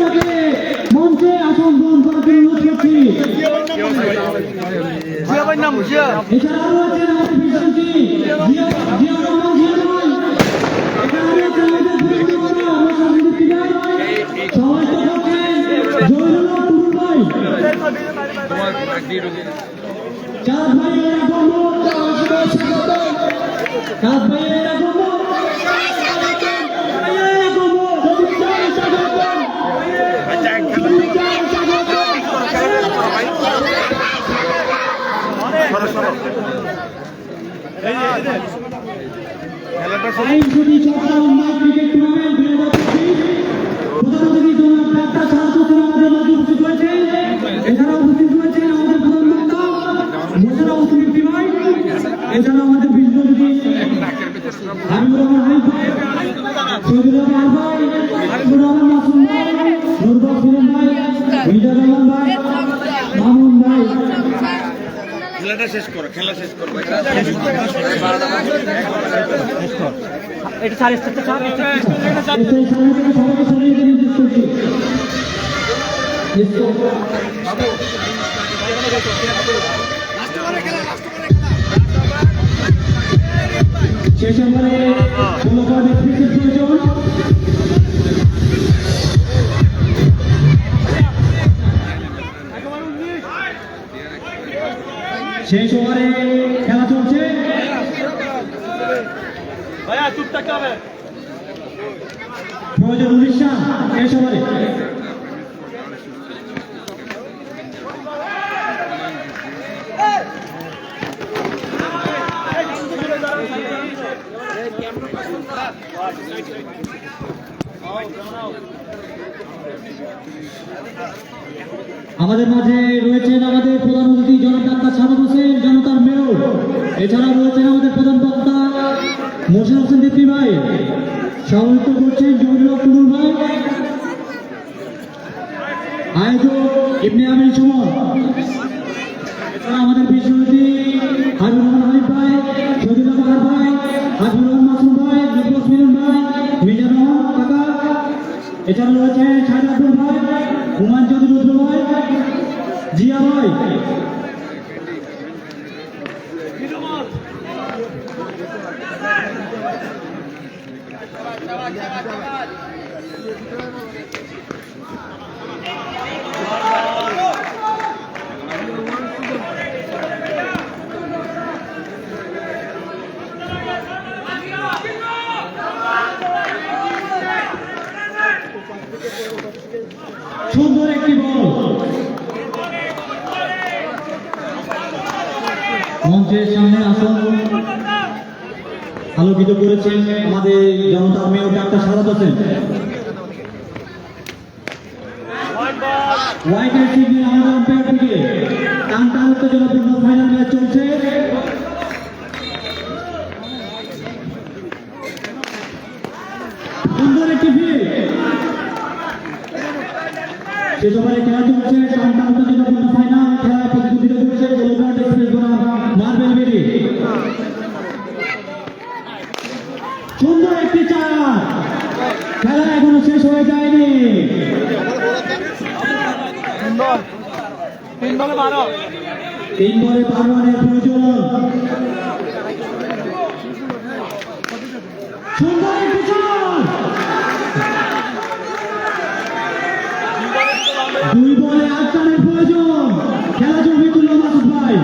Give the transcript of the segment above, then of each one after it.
তাকে মঞ্চে আসন গ্রহণ করার অনুরোধ করছি। এছাড়াও রয়েছেন আমাদের বিশ্বজি জিয়া রহমান জিয়া ভাই, এছাড়াও রয়েছেন আমাদের ভূমিকা রাজনীতি ভাই, সহায়তা করছেন জয়নুল্লাহ টুরু ভাই, চাঁদ ভাইয়ের আগমন, চাঁদ ভাইয়ের আগমন, আইনজীবী চট্টগ্রাম ক্রিকেট টুর্নামেন্ট 2025 প্রধান অতিথি জনাব ডাক্তার শাহাদাত হোসেন আমাদের মাঝে উপস্থিত হয়েছেন। এছাড়াও উপস্থিত রয়েছেন আমাদের প্রধান বক্তা মোশাররফ হোসেন ইফতি ভাই, এছাড়া আমাদের বিশেষ অতিথি হাবিবুর রহমান হাবিব ভাই, শহীদুল রহমান ভাই, হাবিবুর রহমান মাসুম ভাই, নুরবাগ সিলেম ভাই, মিজানুর রহমান ভাই, মামুন ভাই। খেলাটা শেষ করো, খেলা শেষ করো। এটা সাড়ে 7টা শেষ ওভারে শেষ ওভারে খেলা চলছে। প্রয়োজন 19 রান শেষ ওভারে। আমাদের মাঝে রয়েছেন আমাদের প্রধান অতিথি জনাব ডাক্তার শাহাদাত হোসেন, জনতার মেয়র। এছাড়া রয়েছেন আমাদের প্রধান বক্তা মোশাররফ হোসেন ইফতি ভাই, সভাপতিত্ব করছেন জয়নুল্লাহ টুরু ভাই, আয়োজক ইবনে আমির সুমন। এছাড়া আমাদের বিশেষ অতিথি হাবিবুর রহমান হাবিব ভাই, শহীদুল রহমান ভাই, হাবিবুর রহমান মাসুম ভাই, নুরবাগ সিলেম ভাই, মিজানুর রহমান কাকা। এছাড়া রয়েছেন শাহিদ আব্দুল ভাই, হুমায়ুন চৌধুরী রুদ্র ভাই, জিয়া ভাই। সুন্দর একটি বল মঞ্চের সামনে আসন আলোকিত করেছেন আমাদের জনতার মেয়র ডাক্তার শাহাদাত হোসেন। হোয়াইটের সিগন্যাল আমাদের আম্পায়ার থেকে টানটা উত্তেজনাপূর্ণ ফাইনাল ম্যাচ চলছে। সুন্দর একটি ফিল্ড শেষ ওভারে খেলা চলছে। টানটা উত্তেজনাপূর্ণ ফাইনাল খেলায় প্রতিযোগিতা করছে গোলঘাট এক্সপ্রেস বনাম মার্বেল বেরি। সুন্দর একটি চার, খেলা এখনো শেষ হয়ে যায়নি। 3 বলে 12 রানের প্রয়োজন। সুন্দর একটি চার, 2 বলে 8 রানের প্রয়োজন। খেলা চলবে তুল্লা মাসুদ ভাই।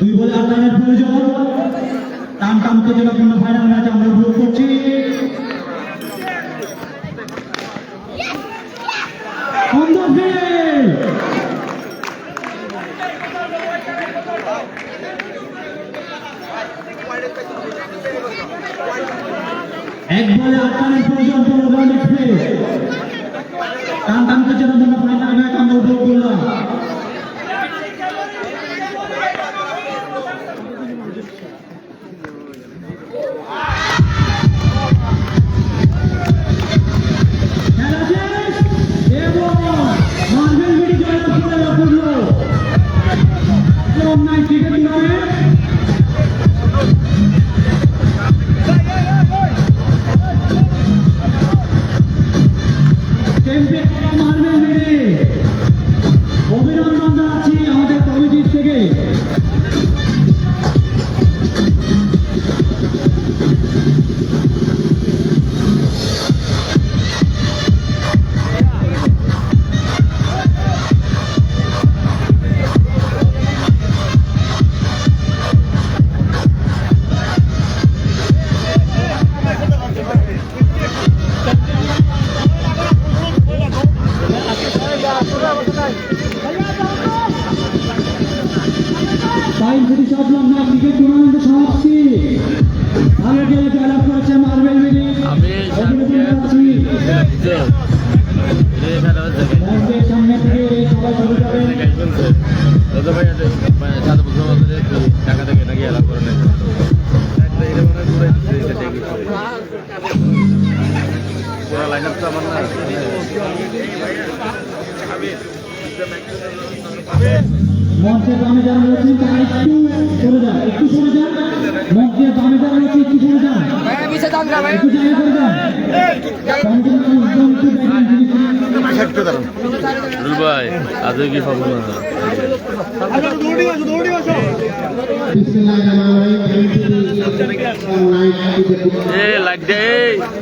দুই বলে 8 রানের প্রয়োজন। টান টান উত্তেজনাপূর্ণ ফাইনাল ম্যাচ আমরা উপভোগ করছি। এক বলে 8 রানের প্রয়োজন গোলঘাট এক্সপ্রেস। টান টান উত্তেজনাপূর্ণ ফাইনাল ম্যাচ আমরা উপভোগ করলাম। ভারতীয় জয়লাভ করেছে মার্বেল মিলি আমি ব্যাংকের সামনে থেকে সবাই চলে যাবেন টাকা থেকে নাকি এলাকা করে নেই পুরো লাইন আপ তো আমার না মঞ্চের বামে যারা রয়েছেন তারা একটু সরে যান, একটু সরে যান। মঞ্চের বামে যারা রয়েছে একটু সরে যান, একটু জায়গা করে যান। রুল ভাই আজকে কি খবর না এ লাইট দে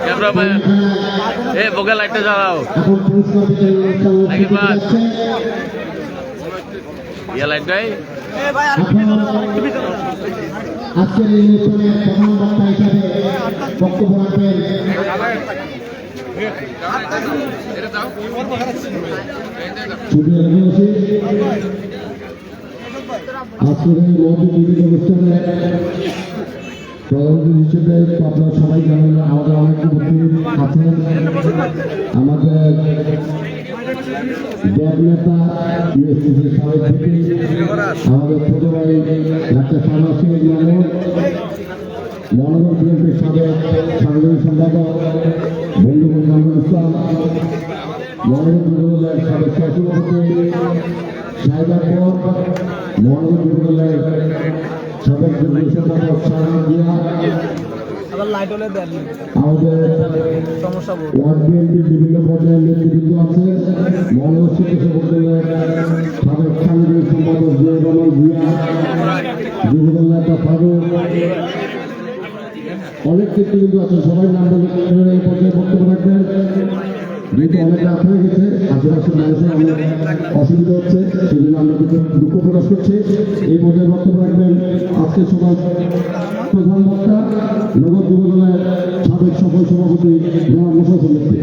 ক্যামেরা ভাই এ বগে লাইটটা জ্বালাও নাকি বাস ইয়া লাইট দেয় আজকের এই অনুষ্ঠানের প্রধান বক্তা হিসাবে বক্তব্য রাখবেন আজকের এই মৌখিক অনুষ্ঠানে প্রধান হিসেবে আপনারা সবাই জানেন আমাদের অনেক উপস্থিত আছেন আমাদের ব্যাগ নেতা ইউএসসিসির সাবেক ভিপি আমাদের ছোট ভাই ডাক্তার সামা সিং মামুন মহানগর বিএনপির সাবেক সাংগঠনিক সম্পাদক বন্ধু নাজমুল ইসলাম মহানগর যুবদলের সাবেক সহসভাপতি শাহিদ আকবর মহানগর যুবদলের সাবেক যুগ্ম সম্পাদক শাহরুখ জিয়া আমাদের ওয়ার্ড বিএনপির বিভিন্ন পর্যায়ের নেতৃবৃন্দ আছে মহানগর শিক্ষক দলের সাবেক সাংগঠনিক সম্পাদক জিয়া রহমান জিয়া যুবদল নেতা ফারুক অনেক নেতৃবৃন্দ আছেন সবাই নাম বলে এই পর্যায়ে বক্তব্য রাখবেন যেহেতু অনেক রাত হয়ে গেছে আশেপাশের মানুষের অনেক অসুবিধা হচ্ছে সেই জন্য আমরা দুঃখ প্রকাশ করছি এই পর্যায়ে বক্তব্য রাখবেন আজকে সভার প্রধান বক্তা নগর যুবদলের সাবেক সফল সভাপতি জনাব মোশাররফ মিস্ত্রি।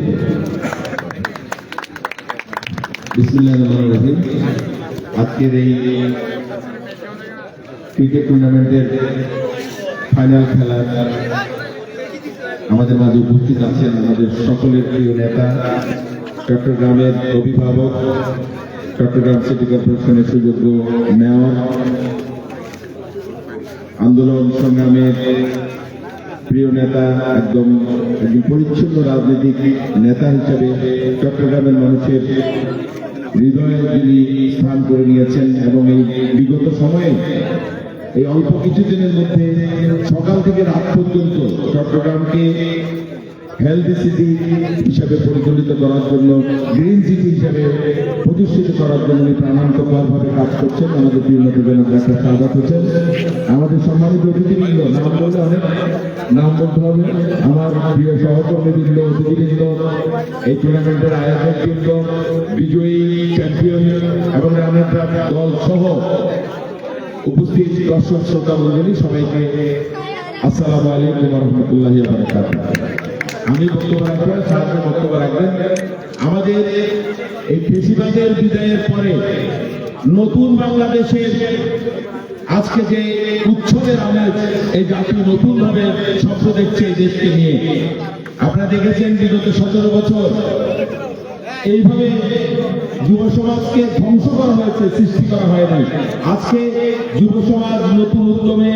বিসমিল্লাহির রহমানির রহিম। আজকের এই ক্রিকেট টুর্নামেন্টের ফাইনাল খেলা আমাদের মাঝে উপস্থিত আছেন আমাদের সকলের প্রিয় নেতা চট্টগ্রামের অভিভাবক চট্টগ্রাম সিটি কর্পোরেশনের সুযোগ্য মেয়র আন্দোলন সংগ্রামের প্রিয় নেতা একজন পরিচ্ছন্ন রাজনৈতিক নেতা হিসেবে চট্টগ্রামের মানুষের হৃদয়ে যিনি স্থান করে নিয়েছেন এবং এই বিগত সময়ে এই অল্প কিছুদিনের মধ্যে সকাল থেকে রাত পর্যন্ত চট্টগ্রামকে হেলথ সিটি হিসাবে পরিচালিত করার জন্য গ্রিন সিটি হিসাবে প্রতিষ্ঠিত করার জন্য উনি প্রাণান্তকরভাবে কাজ করছেন। আমাদের প্রিয় নেতা ডাক্তার সাদাত হোসেন, আমাদের সম্মানিত অতিথিবৃন্দ, নাম বললে অনেক নাম বলতে হবে, আমার প্রিয় সহকর্মীবৃন্দ, অতিথিবৃন্দ, এই টুর্নামেন্টের আয়োজকবৃন্দ, বিজয়ী চ্যাম্পিয়ন এবং রানার দল সহ উপস্থিত দর্শক শ্রোতা মণ্ডলী সবাইকে আসসালামু আলাইকুম ওয়া রাহমাতুল্লাহি ওয়া বারাকাতুহু। আমি বক্তব্য রাখবেন, সামনে বক্তব্য রাখবেন আমাদের এই ফেসিবাদের বিদায়ের পরে নতুন বাংলাদেশের আজকে যে উৎসবের আমেজ এই জাতি নতুন ভাবে স্বপ্ন দেখছে এই দেশকে নিয়ে। আপনারা দেখেছেন বিগত 17 বছর এইভাবে যুব সমাজকে ধ্বংস করা হয়েছে, সৃষ্টি করা হয়নি। আজকে যুব সমাজ নতুন উদ্যমে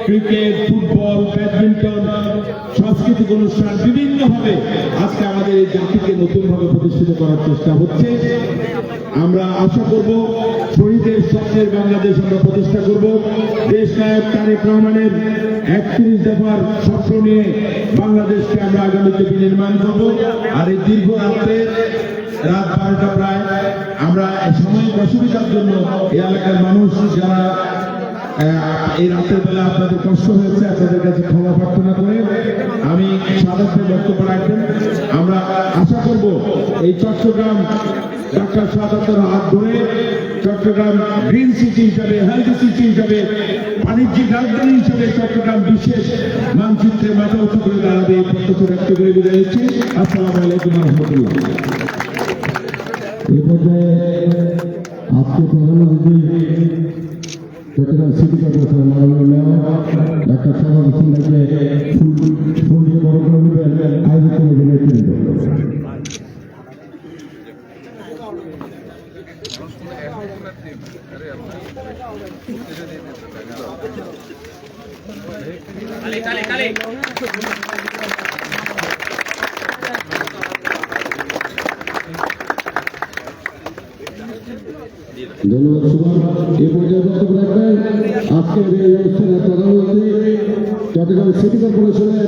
ক্রিকেট, ফুটবল, ব্যাডমিন্টন, সাংস্কৃতিক অনুষ্ঠান বিভিন্নভাবে আজকে আমাদের এই জাতিকে নতুনভাবে প্রতিষ্ঠিত করার চেষ্টা হচ্ছে। আমরা আশা করব শহীদের স্বপ্নের বাংলাদেশ আমরা প্রতিষ্ঠা করব। দেশ নায়ক তারেক রহমানের 31 দফার স্বপ্ন নিয়ে বাংলাদেশকে আমরা আগামীতে বিনির্মাণ করব। আর এই দীর্ঘ রাত্রে রাত 12টা প্রায় আমরা সাময়িক অসুবিধার জন্য এই এলাকার মানুষ যারা এই রাতের বেলা আপনাদের কষ্ট হয়েছে আপনাদের কাছে ক্ষমা প্রার্থনা করে আমি সাধারণ বক্তব্য রাখবেন। আমরা আশা করব এই চট্টগ্রাম ডাক্তার সাদাতের হাত ধরে চট্টগ্রাম গ্রিন সিটি হিসাবে, হেলথ সিটি হিসাবে, বাণিজ্যিক রাজধানী হিসাবে চট্টগ্রাম বিশেষ মানচিত্রে মাথা উঁচু করে দাঁড়াবে এই প্রত্যাশা ব্যক্ত করে বিদায় হচ্ছি। আসসালামু আলাইকুম ওয়া রাহমাতুল্লাহ। এই পর্যায়ে আজকে প্রধান অতিথি চট্টগ্রাম সিটি কর্পোরেশনের মাননীয় মেয়র ডাক্তার সাহাব হোসেনকে ফুল দিয়ে বড় করে নেবেন আয়োজিত নেতৃত্ব। ধন্যবাদ সুমন। এই পর্যায়ে বক্তব্য রাখবেন আজকের এই অনুষ্ঠানের প্রধানমন্ত্রী চট্টগ্রাম সিটি কর্পোরেশনের